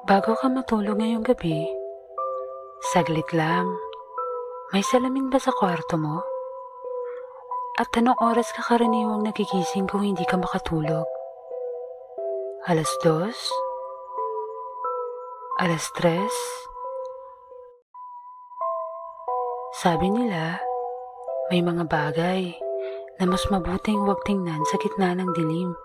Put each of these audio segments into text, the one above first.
Bago ka matulog ngayong gabi, saglit lang, may salamin ba sa kwarto mo? At anong oras ka karaniwang nagigising kung hindi ka makatulog? 2:00? 3:00? Sabi nila, may mga bagay na mas mabuting huwag tingnan sa gitna ng dilim.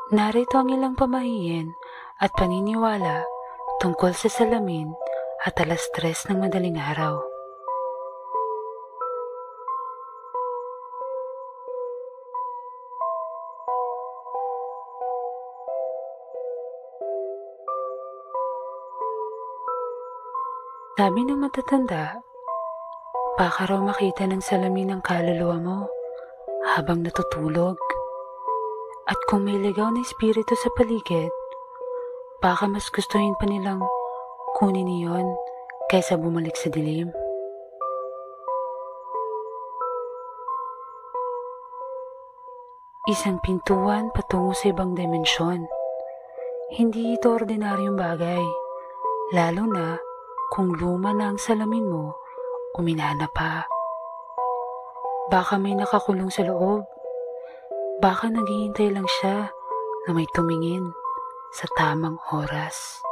Narito ang ilang pamahiin at paniniwala tungkol sa salamin at 3:00 ng madaling araw. Sabi ng matatanda, baka raw makita ng salamin ang kaluluwa mo habang natutulog. At kung may ligaw na espiritu sa paligid, baka mas gustuhin pa nilang kunin iyon kaysa bumalik sa dilim. Isang pintuan patungo sa ibang dimensyon. Hindi ito ordinaryong bagay, lalo na kung luma na ang salamin mo o minana pa. Baka may nakakulong sa loob. Baka naghihintay lang siya na may tumingin sa tamang oras.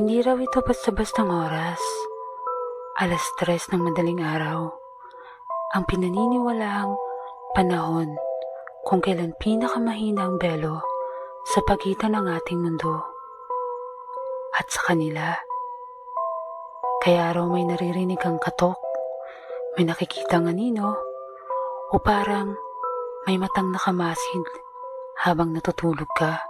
Hindi raw ito basta-bastang oras. 3:00 ng madaling araw. Ang pinaniniwalaang panahon kung kailan pinakamahina ang belo sa pagitan ng ating mundo at sa kanila. Kaya raw may naririnig kang katok, may nakikitang anino, o parang may matang nakamasid habang natutulog ka.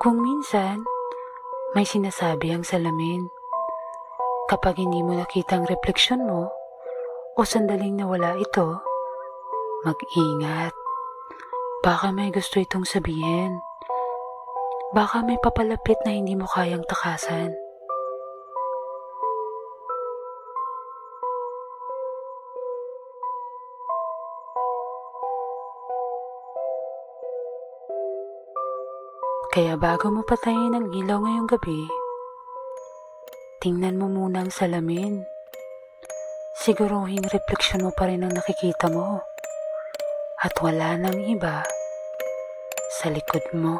Kung minsan, may sinasabi ang salamin. Kapag hindi mo nakita ang refleksyon mo o sandaling nawala ito, mag-ingat. Baka may gusto itong sabihin. Baka may papalapit na hindi mo kayang takasan. Kaya bago mo patayin ang ilaw ngayong gabi, tingnan mo muna ang salamin. Siguruhing refleksyon mo pa rin ang nakikita mo at wala nang iba sa likod mo.